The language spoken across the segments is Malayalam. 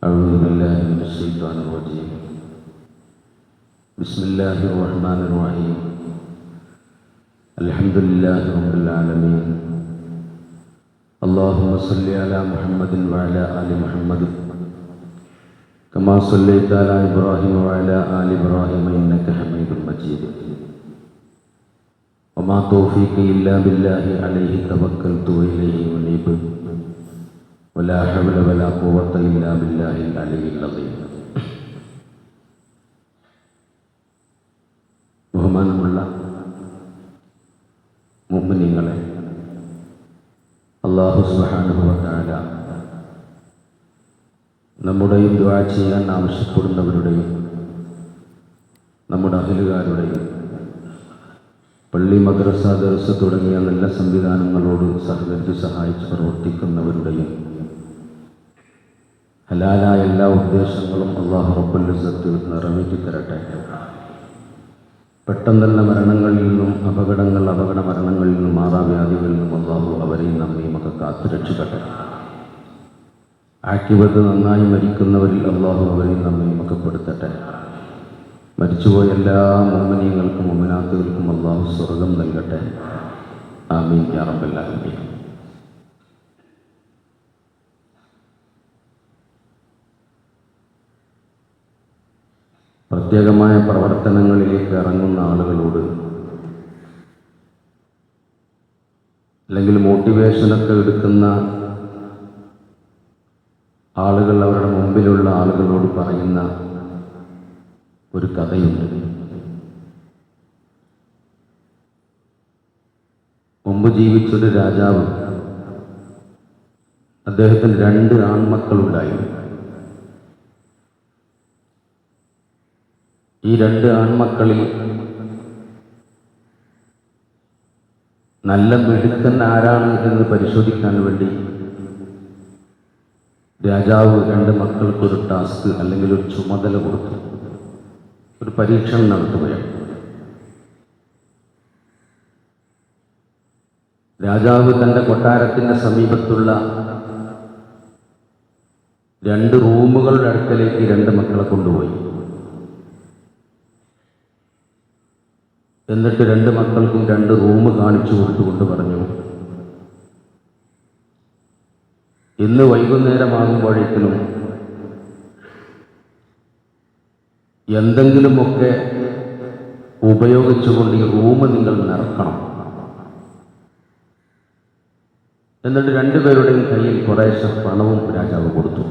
أعوذ بالله من الشيطان الرجيم. بسم الله الرحمن الرحيم. الحمد لله رب العالمين. اللهم صل على محمد وعلى آل محمد كما صليت على إبراهيم وعلى آل إبراهيم إنك حميد مجيد. وما توفيقي إلا بالله عليه توكلت وإليه أنيب. ولا حول ولا قوة إلا بالله العلي العظيم. ബഹുമാനമുള്ള മുഅ്മിനീങ്ങളെ, അല്ലാഹു സുബ്ഹാനഹു വ തആല നമ്മുടെയും ദുആ ചെയ്യാൻ ആവശ്യപ്പെടുന്നവരുടെയും നമ്മുടെ അഹലുകാരുടെയും പള്ളി, മദ്രസ, ദർസ് തുടങ്ങിയ നല്ല സംവിധാനങ്ങളോട് സഹകരിച്ച് സഹായിച്ച് പ്രവർത്തിക്കുന്നവരുടെയും ഹലാലായ എല്ലാ ഉദ്ദേശങ്ങളും അല്ലാഹു റബ്ബുൽ ഇസ്സത്ത് നിറവേറ്റി തരട്ടെ. പെട്ടെന്നുള്ള മരണങ്ങളിൽ നിന്നും അപകട മരണങ്ങളിൽ നിന്നും മാറാവ്യാധികളിൽ നിന്നും അല്ലാഹു അവരെയും നമ്മയും ഒക്കെ കാത്തു രക്ഷിക്കട്ടെ. ആക്കിവത്ത് നന്നായി മരിക്കുന്നവരിൽ അല്ലാഹു അവരെയും നമ്മയും ഒക്കെ പെടുത്തട്ടെ. മരിച്ചുപോയ എല്ലാ മുഅ്മിനീങ്ങൾക്കും മുഅ്മിനാത്തുകൾക്കും അല്ലാഹു സ്വർഗം നൽകട്ടെ. ആമീൻ യാ റബ്ബൽ ആലമീൻ. പ്രത്യേകമായ പ്രവർത്തനങ്ങളിലേക്ക് ഇറങ്ങുന്ന ആളുകളോട്, അല്ലെങ്കിൽ മോട്ടിവേഷനൊക്കെ എടുക്കുന്ന ആളുകൾ അവരുടെ മുമ്പിലുള്ള ആളുകളോട് പറയുന്ന ഒരു കഥയുണ്ട്. മുമ്പ് ജീവിച്ചൊരു രാജാവ്, അദ്ദേഹത്തിന് 2 ആൺമക്കളുണ്ടായിരുന്നു. ഈ 2 ആൺമക്കളിൽ നല്ല മിടുക്കൻ ആരാണ് എന്ന് പരിശോധിക്കാൻ വേണ്ടി രാജാവ് 2 മക്കൾക്കൊരു ടാസ്ക് അല്ലെങ്കിൽ ഒരു ചുമതല കൊടുത്തു. ഒരു പരീക്ഷണം നടത്തുകയാണ്. രാജാവ് തൻ്റെ കൊട്ടാരത്തിൻ്റെ സമീപത്തുള്ള 2 റൂമുകളുടെ അടുക്കലേക്ക് 2 മക്കളെ കൊണ്ടുപോയി. എന്നിട്ട് 2 മക്കൾക്കും 2 റൂം കാണിച്ചു കൊടുത്തുകൊണ്ട് പറഞ്ഞു, ഇന്ന് വൈകുന്നേരമാകുമ്പോഴേക്കും എന്തെങ്കിലുമൊക്കെ ഉപയോഗിച്ചുകൊണ്ട് ഈ റൂം നിങ്ങൾ നിറക്കണം. എന്നിട്ട് 2 പേരുടെയും കയ്യിൽ കുറേശ്ശെ പണവും രാജാവ് കൊടുത്തു.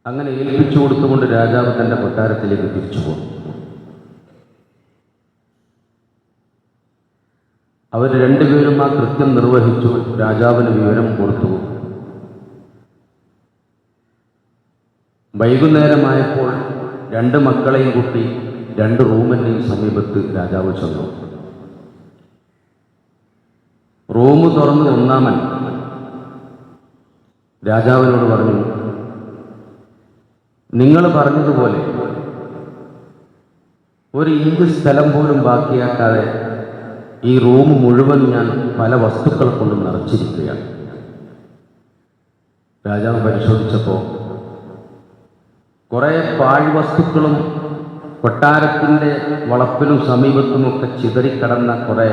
അങ്ങനെ ഏൽപ്പിച്ചു കൊടുത്തുകൊണ്ട് രാജാവ് തൻ്റെ കൊട്ടാരത്തിലേക്ക് തിരിച്ചു പോകും. അവർ 2 പേരും ആ കൃത്യം നിർവഹിച്ചു. രാജാവിന് വിവരം കൊടുത്തു. വൈകുന്നേരമായപ്പോൾ 2 മക്കളെയും കൂട്ടി 2 റൂമിൻ്റെയും സമീപത്ത് രാജാവ് ചെന്നു. റൂം തുറന്ന് ഒന്നാമൻ രാജാവിനോട് പറഞ്ഞു, നിങ്ങൾ പറഞ്ഞതുപോലെ 1 ഇഞ്ച് സ്ഥലം പോലും ബാക്കിയാക്കാതെ ഈ റൂം മുഴുവൻ ഞാൻ പല വസ്തുക്കൾ കൊണ്ടും നിറച്ചിരിക്കുകയാണ്. രാജാവ് പരിശോധിച്ചപ്പോൾ കുറേ പാഴ്വസ്തുക്കളും കൊട്ടാരത്തിൻ്റെ വളപ്പിലും സമീപത്തുമൊക്കെ ചിതറിക്കടന്ന കുറേ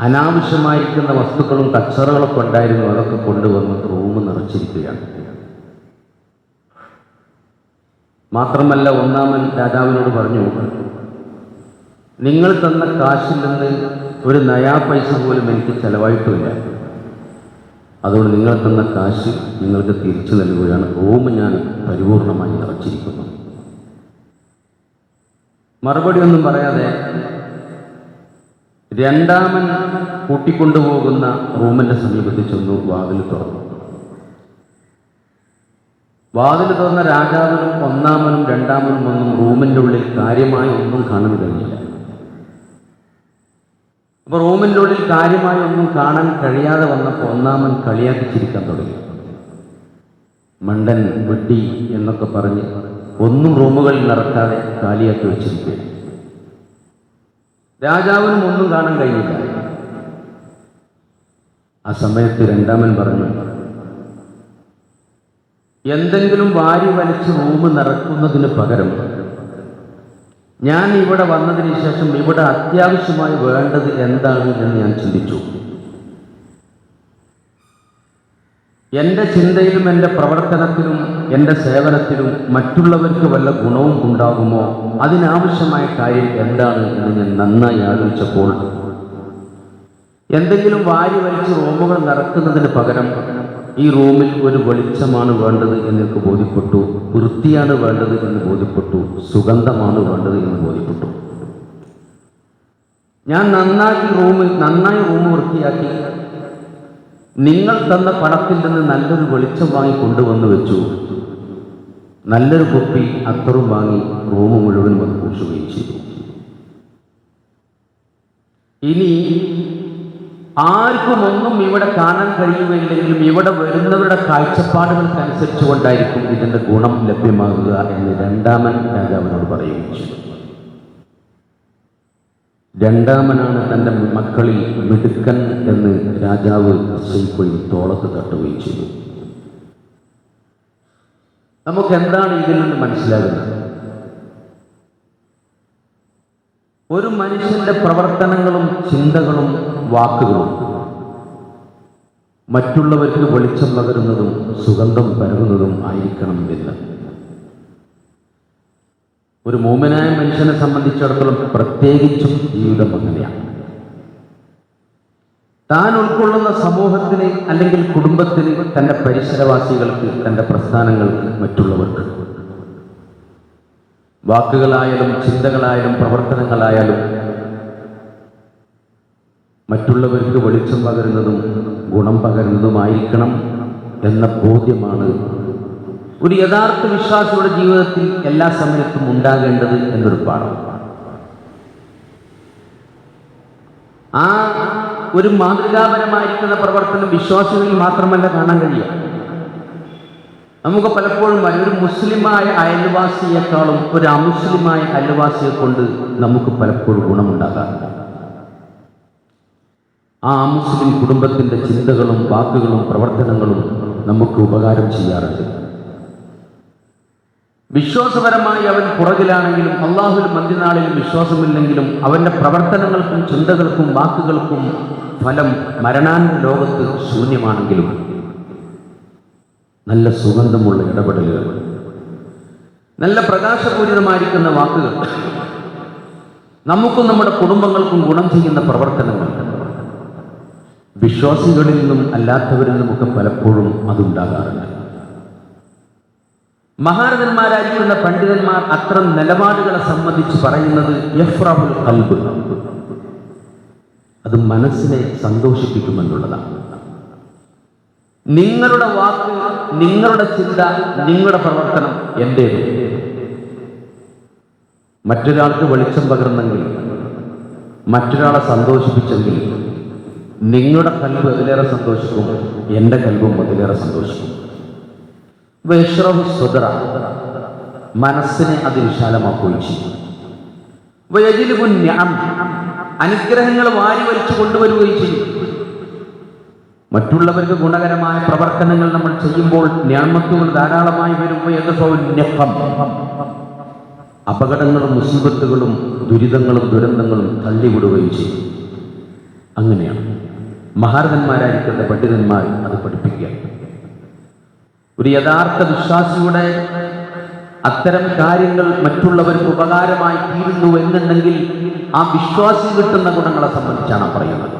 അനാവശ്യമായിരിക്കുന്ന വസ്തുക്കളും കച്ചറകളൊക്കെ ഉണ്ടായിരുന്നു. അതൊക്കെ കൊണ്ടുവന്ന് റൂം നിറച്ചിരിക്കുകയാണ്. മാത്രമല്ല, ഒന്നാമൻ രാജാവിനോട് പറഞ്ഞു, നിങ്ങൾ തന്ന കാശിൽ നിന്ന് 1 നയാ പൈസ പോലും എനിക്ക് ചെലവായിട്ടുമില്ല. അതുകൊണ്ട് നിങ്ങൾ തന്ന കാശ് നിങ്ങൾക്ക് തിരിച്ചു നൽകുകയാണ്. റൂം ഞാൻ പരിപൂർണമായി നിറച്ചിരിക്കുന്നു. മറുപടി ഒന്നും പറയാതെ രണ്ടാമൻ കൂട്ടിക്കൊണ്ടുപോകുന്ന റൂമിൻ്റെ സമീപത്തിൽ ചെന്നു വാതിൽ തുറന്നു. വാതിൽ തുറന്ന രാജാവിനും ഒന്നാമനും രണ്ടാമനും ഒന്നും റൂമിൻ്റെ ഉള്ളിൽ കാര്യമായി ഒന്നും കാണാൻ കഴിഞ്ഞില്ല. അപ്പോൾ റൂമിൻ്റെ ഉള്ളിൽ കാര്യമായി ഒന്നും കാണാൻ കഴിയാതെ വന്നപ്പോൾ ഒന്നാമൻ കളിയാക്കി ചിരിക്കാൻ തുടങ്ങി. മണ്ടൻ, വെട്ടി എന്നൊക്കെ പറഞ്ഞ് ഒന്നും റൂമുകളിൽ നിറക്കാതെ കാലിയാക്കി വെച്ചിരിക്കുകയാണ്. രാജാവിനും ഒന്നും കാണാൻ കഴിഞ്ഞില്ല. ആ സമയത്ത് രണ്ടാമൻ പറഞ്ഞു, എന്തെങ്കിലും വാരി വലിച്ച് റൂം നിറക്കുന്നതിന് പകരം ഞാൻ ഇവിടെ വന്നതിന് ശേഷം ഇവിടെ അത്യാവശ്യമായി വേണ്ടത് എന്താണ് എന്ന് ഞാൻ ചിന്തിച്ചു. എൻ്റെ ചിന്തയിലും എൻ്റെ പ്രവർത്തനത്തിലും എൻ്റെ സേവനത്തിലും മറ്റുള്ളവർക്ക് വല്ല ഗുണവും ഉണ്ടാകുമോ, അതിനാവശ്യമായ കാര്യം എന്താണ് എന്ന് ഞാൻ നന്നായി ആലോചിച്ചപ്പോൾ എന്തെങ്കിലും വാരി വലിച്ച് റൂമുകൾ നിറക്കുന്നതിന് പകരം ഈ റൂമിൽ ഒരു വെളിച്ചമാണ് വേണ്ടത് എന്നെനിക്ക് ബോധ്യപ്പെട്ടു, വൃത്തിയാണ് വേണ്ടത് എന്ന് ബോധ്യപ്പെട്ടു, സുഗന്ധമാണ് വേണ്ടത് എന്ന് ബോധ്യപ്പെട്ടു. ഞാൻ നന്നായി റൂം വൃത്തിയാക്കി നിങ്ങൾ തന്ന പണത്തിൽ നിന്ന് നല്ലൊരു വെളിച്ചം വാങ്ങി കൊണ്ടുവന്ന് വെച്ചു. നല്ലൊരു കുപ്പി അത്തറും വാങ്ങി റൂം മുഴുവൻ വന്ന് പൂശുകയും ചെയ്തു. ഇനി ആർക്കും ഒന്നും ഇവിടെ കാണാൻ കഴിയുകയില്ലെങ്കിലും ഇവിടെ വരുന്നവരുടെ കാഴ്ചപ്പാടുകൾക്കനുസരിച്ച് കൊണ്ടായിരിക്കും ഇതിൻ്റെ ഗുണം ലഭ്യമാകുക എന്ന് രണ്ടാമൻ രാജാവിനോട് പറയുകയും ചെയ്തു. രണ്ടാമനാണ് തൻ്റെ മക്കളിൽ മിടുക്കൻ എന്ന് രാജാവ് നിശ്ചയിക്കുകയും തോളത്ത് തട്ടുകയും ചെയ്തു. നമുക്ക് എന്താണ് ഇതിൽ നിന്ന് മനസ്സിലാകുന്നത്? ഒരു മനുഷ്യന്റെ പ്രവർത്തനങ്ങളും ചിന്തകളും വാക്കുകളും മറ്റുള്ളവർക്ക് വെളിച്ചം പകരുന്നതും സുഗന്ധം പരകുന്നതും ആയിരിക്കണം എന്ന് ഒരു മോമിനായ മനുഷ്യനെ സംബന്ധിച്ചിടത്തോളം പ്രത്യേകിച്ചും ജീവിതം അങ്ങനെയാണ്. താൻ ഉൾക്കൊള്ളുന്ന സമൂഹത്തിന് അല്ലെങ്കിൽ കുടുംബത്തിന്, തൻ്റെ പരിസരവാസികൾക്ക്, തൻ്റെ പ്രസ്ഥാനങ്ങൾക്ക്, മറ്റുള്ളവർക്ക് വാക്കുകളായാലും ചിന്തകളായാലും പ്രവർത്തനങ്ങളായാലും മറ്റുള്ളവർക്ക് വെളിച്ചം പകരുന്നതും ഗുണം പകരുന്നതുമായിരിക്കണം എന്ന ബോധ്യമാണ് ഒരു യഥാർത്ഥ വിശ്വാസിയുടെ ജീവിതത്തിൽ എല്ലാ സമയത്തും ഉണ്ടാകേണ്ടത് എന്നൊരു പാഠം. ആ ഒരു മാതൃകാപരമായിരിക്കുന്ന പ്രവർത്തനം വിശ്വാസികളിൽ മാത്രമല്ല കാണാൻ കഴിയുക. നമുക്ക് പലപ്പോഴും ഒരു മുസ്ലിമായ അയൽവാസിയെക്കാളും ഒരു അമുസ്ലിമായ അയൽവാസിയെ കൊണ്ട് നമുക്ക് പലപ്പോഴും ഗുണമുണ്ടാകാറുണ്ട്. ആ അമുസ്ലിം കുടുംബത്തിൻ്റെ ചിന്തകളും വാക്കുകളും പ്രവർത്തനങ്ങളും നമുക്ക് ഉപകാരം ചെയ്യാറുണ്ട്. വിശ്വാസപരമായി അവൻ പുറകിലാണെങ്കിലും അള്ളാഹുവിലും അന്ത്യനാളിലും വിശ്വാസമില്ലെങ്കിലും അവൻ്റെ പ്രവർത്തനങ്ങൾക്കും ചിന്തകൾക്കും വാക്കുകൾക്കും ഫലം മരണാനന്തര ലോകത്ത് ശൂന്യമാണെങ്കിലും നല്ല സുഗന്ധമുള്ള ഇടപെടലുകൾ, നല്ല പ്രകാശപൂരിതമായിരിക്കുന്ന വാക്കുകൾ, നമുക്കും നമ്മുടെ കുടുംബങ്ങൾക്കും ഗുണം ചെയ്യുന്ന പ്രവർത്തനങ്ങൾ വിശ്വാസികളിൽ നിന്നും അല്ലാത്തവരിൽ നിന്നുമൊക്കെ പലപ്പോഴും അതുണ്ടാകാറുണ്ട്. മഹാരഥന്മാരായിരിക്കുന്ന പണ്ഡിതന്മാർ അത്തരം നിലപാടുകളെ സംബന്ധിച്ച് പറയുന്നത് യഫ്റഹുൽ ഖൽബ്, അത് മനസ്സിനെ സന്തോഷിപ്പിക്കുമെന്നുള്ളതാണ്. നിങ്ങളുടെ വാക്ക്, നിങ്ങളുടെ ചിന്ത, നിങ്ങളുടെ പ്രവർത്തനം എൻ്റേത്. മറ്റൊരാൾക്ക് വെളിച്ചം പകർന്നെങ്കിൽ, മറ്റൊരാളെ സന്തോഷിപ്പിച്ചെങ്കിൽ നിങ്ങളുടെ കൽബ് അതിലേറെ സന്തോഷിക്കും, എൻ്റെ കൽബും അതിലേറെ സന്തോഷിക്കും. വയശ്റഹു സ്വദറ, മനസ്സിനെ അത് വിശാലമാക്കുകയും ചെയ്യും. വയജിലുബു നിഅം, അനുഗ്രഹങ്ങൾ വാരി വലിച്ചു കൊണ്ടുവരികയും ചെയ്യും. മറ്റുള്ളവർക്ക് ഗുണകരമായ പ്രവർത്തനങ്ങൾ നമ്മൾ ചെയ്യുമ്പോൾ നിഅമത്തുകൾ ധാരാളമായി വരുമ്പോൾ അപകടങ്ങളും മുസീബത്തുകളും ദുരിതങ്ങളും ദുരന്തങ്ങളും തള്ളിവിടുകയും ചെയ്യും. അങ്ങനെയാണ് മഹാരഥന്മാരായിരിക്കുന്ന പണ്ഡിതന്മാർ അത് പഠിപ്പിക്കുക. ഒരു യഥാർത്ഥ വിശ്വാസിയുടെ അത്തരം കാര്യങ്ങൾ മറ്റുള്ളവർക്ക് ഉപകാരമായി തീരുന്നു എന്നുണ്ടെങ്കിൽ ആ വിശ്വാസി കിട്ടുന്ന ഗുണങ്ങളെ സംബന്ധിച്ചാണ് പറയുന്നത്.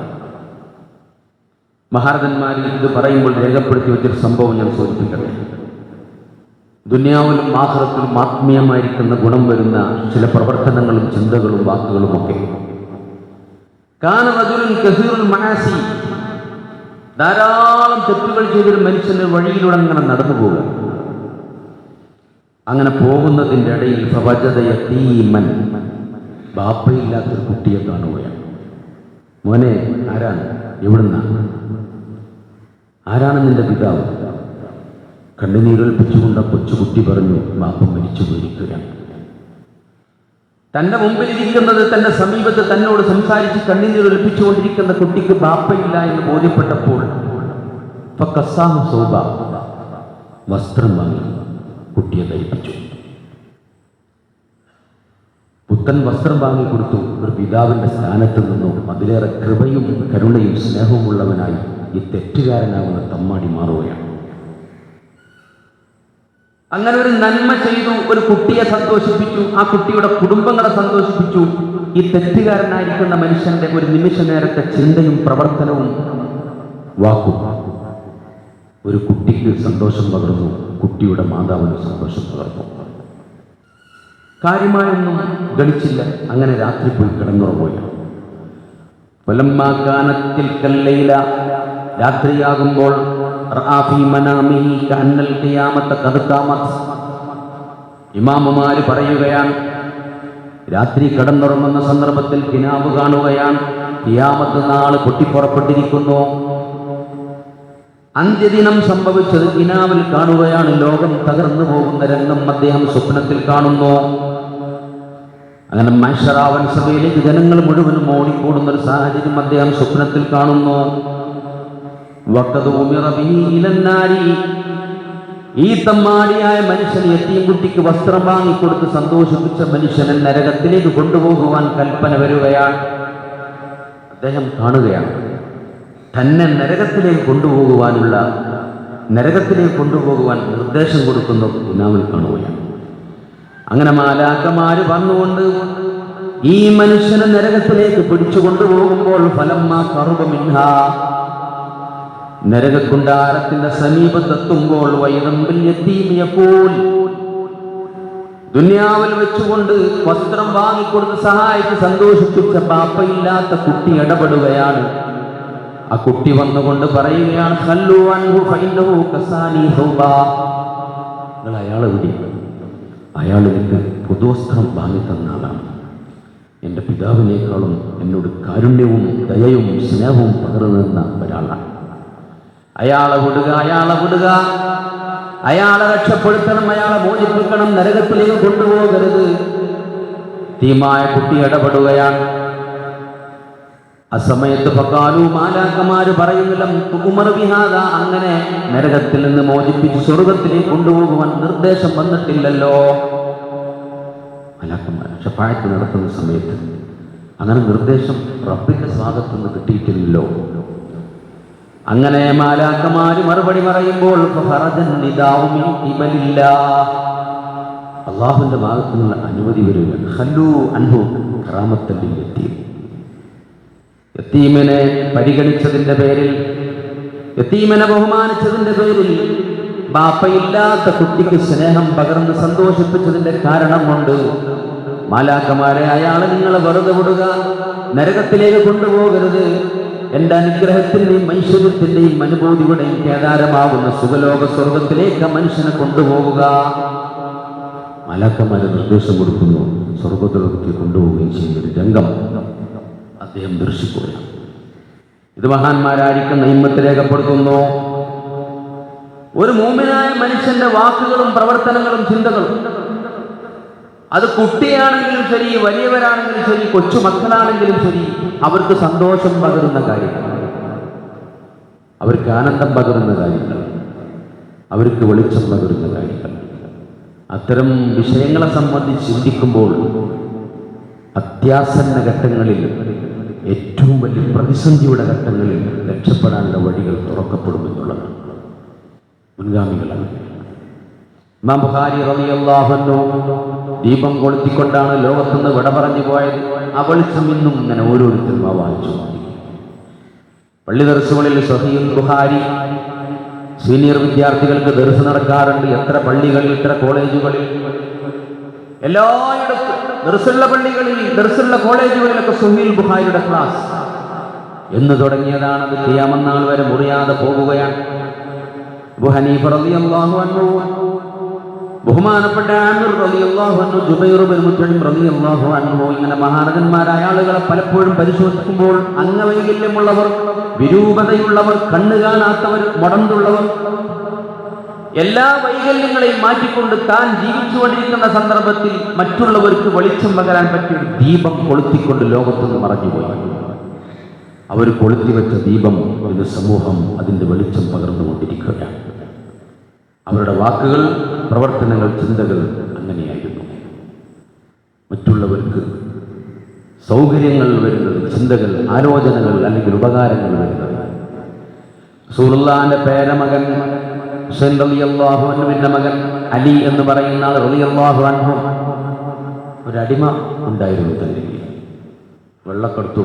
മഹാരഥന്മാരിൽ ഇത് പറയുമ്പോൾ രേഖപ്പെടുത്തി വെച്ചൊരു സംഭവം ഞാൻ സൂചിപ്പിക്കട്ടെ. ദുനിയാവിലും ആഖിറത്തിലും ആത്മീയമായിരിക്കുന്ന ഗുണം വരുന്ന ചില പ്രവർത്തനങ്ങളും ചിന്തകളും വാക്കുകളും ഒക്കെ. കാന റജുലുൻ കസീറുൽ മആസി, ധാരാളം തെറ്റുകൾ ചെയ്തൊരു മനുഷ്യന്റെ വഴിയിലൂടെ അങ്ങനെ നടന്നു പോകുക. അങ്ങനെ പോകുന്നതിൻ്റെ ഇടയിൽ ഫവജദ യതീമൻ, ബാപ്പയില്ലാത്തൊരു കുട്ടിയെ കാണുകയാണ്. മോനെ, ആരാണ്? എവിടുന്നാണ്? ആരാണ് നിന്റെ പിതാവ്? കണ്ണുനീരൊൽപ്പിച്ചുകൊണ്ട് കൊച്ചുകുട്ടി പറഞ്ഞു, ബാപ്പ മരിച്ചു പോയിരിക്കുകയാണ്. തൻ്റെ മുമ്പിലിരിക്കുന്നത്, തൻ്റെ സമീപത്ത് തന്നോട് സംസാരിച്ച് കണ്ണുനീരൊൽപ്പിച്ചുകൊണ്ടിരിക്കുന്ന കുട്ടിക്ക് ബാപ്പയില്ല എന്ന് ബോധ്യപ്പെട്ടപ്പോൾ വസ്ത്രം വാങ്ങി കുട്ടിയെ ധരിപ്പിച്ചു. പുത്തൻ വസ്ത്രം വാങ്ങിക്കൊടുത്തു. ഒരു പിതാവിൻ്റെ സ്ഥാനത്ത് നിന്നും അതിലേറെ കൃപയും കരുണയും സ്നേഹവുമുള്ളവനായി ഈ തെറ്റുകാരനാകുന്ന തമ്മാടി മാറുകയാണ്. അങ്ങനെ ഒരു നന്മ ചെയ്തു, ഒരു കുട്ടിയെ സന്തോഷിപ്പിച്ചു, ആ കുട്ടിയുടെ കുടുംബങ്ങളെ സന്തോഷിപ്പിച്ചു. ഈ തെറ്റുകാരനായിരിക്കുന്ന മനുഷ്യന്റെ ഒരു നിമിഷ നേരത്തെ ചിന്തയും പ്രവർത്തനവും വാക്കും ഒരു കുട്ടിക്ക് സന്തോഷം പകർന്നു, കുട്ടിയുടെ മാതാവിന് സന്തോഷം പകർന്നു. കാര്യമായൊന്നും ഗണിച്ചില്ല. അങ്ങനെ രാത്രി പോയി കിടന്നുറങ്ങുകയാണ്. രാത്രിയാകുമ്പോൾ ഇമാമുമാര് പറയുകയാണ്, രാത്രി കിടന്നുറങ്ങുന്ന സന്ദർഭത്തിൽ കിനാവ് കാണുകയാണ്. ഖിയാമത്ത് നാൾ പൊട്ടിപ്പുറപ്പെട്ടിരിക്കുന്നു. അന്ത്യദിനം സംഭവിച്ചത് കിനാവിൽ കാണുകയാണ്. ലോകം തകർന്നു പോകുന്ന രംഗം അദ്ദേഹം സ്വപ്നത്തിൽ കാണുന്നു. അങ്ങനെ മഹ്ശറാവൻ സഭയിലേക്ക് ജനങ്ങൾ മുഴുവനും ഓടിക്കൂടുന്ന ഒരു സാഹചര്യം അദ്ദേഹം സ്വപ്നത്തിൽ കാണുന്നു. ഈ തമ്മാടിയായ മനുഷ്യൻ യതീം കുട്ടിക്ക് വസ്ത്രം വാങ്ങിക്കൊടുത്ത് സന്തോഷിപ്പിച്ച മനുഷ്യനെ നരകത്തിലേക്ക് കൊണ്ടുപോകുവാൻ കൽപ്പന വരികയാണ്. അദ്ദേഹം കാണുകയാണ് തന്നെ നരകത്തിലേക്ക് കൊണ്ടുപോകുവാൻ നിർദ്ദേശം കൊടുക്കുന്നു. ഇനാമിൽ കാണുകയാണ്. അങ്ങനെ മാലാഖമാര് വന്നുകൊണ്ട് ഈ മനുഷ്യനെ നരകത്തിലേക്ക് പിടിച്ചു കൊണ്ടുപോകുമ്പോൾ നരകക്കുണ്ടാരത്തിന്റെ സമീപത്തെത്തുമ്പോൾ ദുനിയാവിൽ വെച്ചുകൊണ്ട് വസ്ത്രം വാങ്ങിക്കൊടുത്ത് സഹായിച്ച് സന്തോഷിപ്പിച്ച പാപ്പയില്ലാത്ത കുട്ടി ഇടപെടുകയാണ്. ആ കുട്ടി വന്നുകൊണ്ട് പറയുകയാണ്, അയാളെ വിടി, അയാൾ എനിക്ക് പുതുവസ്ത്രം വാങ്ങി തന്ന ആളാണ്. എൻ്റെ പിതാവിനേക്കാളും എന്നോട് കാരുണ്യവും ദയയും സ്നേഹവും പകർന്നു നിന്ന ഒരാളാണ്. അയാളെ വിടുക, അയാളെ രക്ഷപ്പെടുത്തണം, അയാളെ മോചിപ്പിക്കണം, നരകത്തിലേക്ക് കൊണ്ടുപോകരുത്. തീമായ കുട്ടി ഇടപെടുകയാണ്. ആ സമയത്ത് മാലാഖമാര് പറയുന്നില്ല, അങ്ങനെ നരകത്തിൽ നിന്ന് മോചിപ്പിച്ച് സ്വർഗത്തിലേക്ക് കൊണ്ടുപോകുവാൻ നിർദ്ദേശം വന്നിട്ടില്ലല്ലോ. മാലാഖമാർ ശഫാഅത്ത് നടത്തുന്ന സമയത്ത് അങ്ങനെ നിർദ്ദേശം റബ്ബിന്റെ ഭാഗത്തു നിന്ന് കിട്ടിയിട്ടില്ലല്ലോ. അങ്ങനെ മാലാഖമാര് മറുപടി പറയുമ്പോൾ അള്ളാഹുവിന്റെ ഭാഗത്തു നിന്നുള്ള അനുമതി വരികയാണ്. യതീമിനെ പരിഗണിച്ചതിന്റെ പേരിൽ, യതീമിനെ ബഹുമാനിച്ചതിന്റെ പേരിൽ, ബാപ്പയില്ലാത്ത കുട്ടിക്ക് സ്നേഹം പകർന്ന് സന്തോഷിപ്പിച്ചതിന്റെ കാരണം കൊണ്ട് മാലാഖമാരെ അയാളെ നിങ്ങൾ വെറുതെ വിടുക, നരകത്തിലേക്ക് കൊണ്ടുപോകരുത്, എന്റെ അനുഗ്രഹത്തിന്റെയും ഐശ്വര്യത്തിന്റെയും അനുഭൂതിയുടെയും കേദാരമാകുന്ന സുഖലോക സ്വർഗത്തിലേക്ക് മനുഷ്യനെ കൊണ്ടുപോവുക. മാലാഖമാരെ നിർദ്ദേശം കൊടുക്കുന്നു, സ്വർഗത്തിലേക്ക് കൊണ്ടുപോവുകയും ചെയ്യുന്ന ഒരു രംഗം അദ്ദേഹം ദർശിക്കുകയാണ്. ഇത് മഹാന്മാരായിരിക്കുന്ന ഹിമ്മത്ത് രേഖപ്പെടുത്തുന്നു. ഒരു മൂമിനായ മനുഷ്യന്റെ വാക്കുകളും പ്രവർത്തനങ്ങളും ചിന്തകളും, അത് കുട്ടിയാണെങ്കിലും ശരി, വലിയവരാണെങ്കിലും ശരി, കൊച്ചുമക്കളാണെങ്കിലും ശരി, അവർക്ക് സന്തോഷം പകരുന്ന കാര്യങ്ങൾ, അവർക്ക് ആനന്ദം പകരുന്ന കാര്യങ്ങൾ, അവർക്ക് വെളിച്ചം പകരുന്ന കാര്യങ്ങൾ, അത്തരം വിഷയങ്ങളെ സംബന്ധിച്ച് ചിന്തിക്കുമ്പോൾ അത്യാസന്ന ഘട്ടങ്ങളിൽ, ഏറ്റവും വലിയ പ്രതിസന്ധിയുടെ ഘട്ടങ്ങളിൽ രക്ഷപ്പെടാനുള്ള വഴികൾ തുറക്കപ്പെടുമെന്നുള്ളതാണ്. മുൻഗാമികളാണ്. ഇമാം ബുഖാരി റളിയല്ലാഹു അൻഹു ദീപം കൊളുത്തിക്കൊണ്ടാണ് ലോകത്തുനിന്ന് വിട പറഞ്ഞു പോയത്. ആ വെളിച്ചം ഇന്നും ഇങ്ങനെ ഓരോരുത്തരും വായിച്ചു. പള്ളി ദർസുകളിൽ സ്വഹീഹുൽ ബുഖാരി സീനിയർ വിദ്യാർത്ഥികൾക്ക് ദർസ് നടക്കാറുണ്ട്. എത്ര പള്ളികളിൽ, എത്ര കോളേജുകളിൽ, എല്ലായിടത്തും ദർസുള്ള പള്ളികളിൽ, ദർസുള്ള കോളേജുകളിലൊക്കെ സ്വഹീഹുൽ ബുഖാരിയുടെ ക്ലാസ് എന്ന് തുടങ്ങിയതാണ്. അത് ഖിയാമത്ത് നാൾ വരെ മുറിയാതെ പോകുകയാണ്. അബൂ ഹനീഫ റളിയല്ലാഹു അൻഹു, ബഹുമാനപ്പെട്ട ആമിർ റളിയല്ലാഹു അൻഹു, ജുബൈർ ഇബ്നു മുത്ഇം റളിയല്ലാഹു അൻഹു, ഇങ്ങനെ മഹാരഥന്മാരായ ആളുകളെ പലപ്പോഴും പരിശോധിക്കുമ്പോൾ അംഗവൈകല്യമുള്ളവർ, വിരൂപതയുള്ളവർ, കണ്ണു കാണാത്തവർ, മുടന്തുള്ളവർ, എല്ലാ വൈകല്യങ്ങളെയും മാറ്റിക്കൊണ്ട് താൻ ജീവിച്ചുകൊണ്ടിരിക്കുന്ന സന്ദർഭത്തിൽ മറ്റുള്ളവർക്ക് വെളിച്ചം പകരാൻ പറ്റിയ ഒരു ദീപം കൊളുത്തിക്കൊണ്ട് ലോകത്തുനിന്ന് മറഞ്ഞുപോയി. അവർ കൊളുത്തിവെച്ച ദീപം ഒരു സമൂഹം അതിൻ്റെ വെളിച്ചം പകർന്നുകൊണ്ടിരിക്കുകയാണ്. അവരുടെ വാക്കുകൾ, പ്രവർത്തനങ്ങൾ, ചിന്തകൾ അങ്ങനെയായിരുന്നു. മറ്റുള്ളവർക്ക് സൗകര്യങ്ങൾ വരുന്നത്, ചിന്തകൾ, ആലോചനകൾ അല്ലെങ്കിൽ ഉപകാരങ്ങൾ വരുന്നത്. റസൂലുള്ളാഹിന്റെ പേരമകൻ ഹുസൈൻ റളിയല്ലാഹു അൻഹുവിന്റെ മകൻ അലി എന്ന് പറയുന്ന ആൾ റളിയല്ലാഹു അൻഹു ഒരടിമ ഉണ്ടായിരുന്നു തന്റെ കയ്യിൽ. വെള്ളക്കടത്തു.